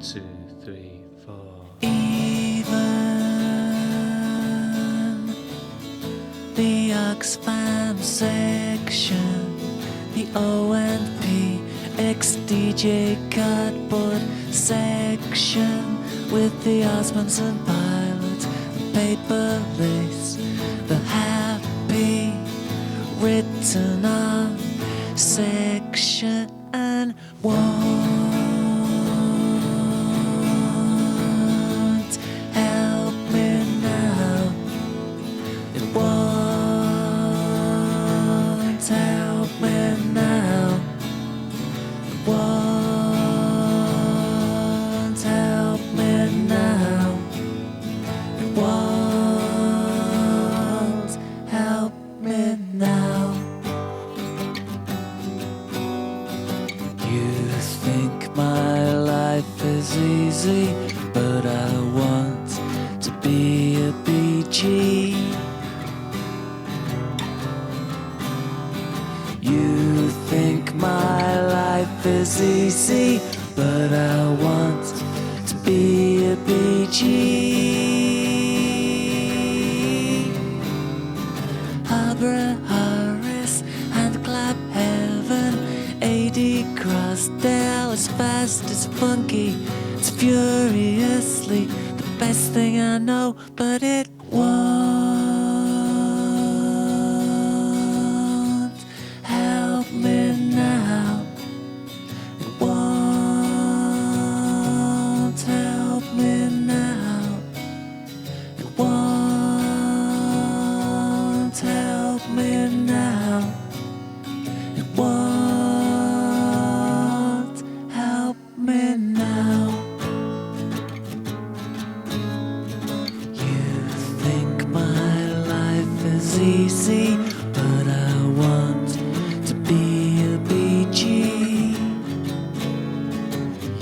2, 3, 4. Even the Oxfam section, the O&P XDJ cardboard section, with the Osmonds and pilots, the paper lace, the happy written on section won't help me now. It won't help me now. It won't help me now. It won't help me now. You think my life is easy, but I want to be a BG. You think my life is easy, but I want to be a BG. Abra Harris and Clap Heaven, AD Crossdale, as fast as funky, it's furiously the best thing I know, but it won't help me now. It won't help me now. It won't help me now. It won't help me now. You think my life is easy, but I want to be a BG.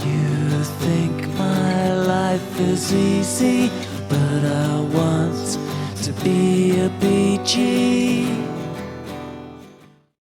You think my life is easy, but I want to be a BG.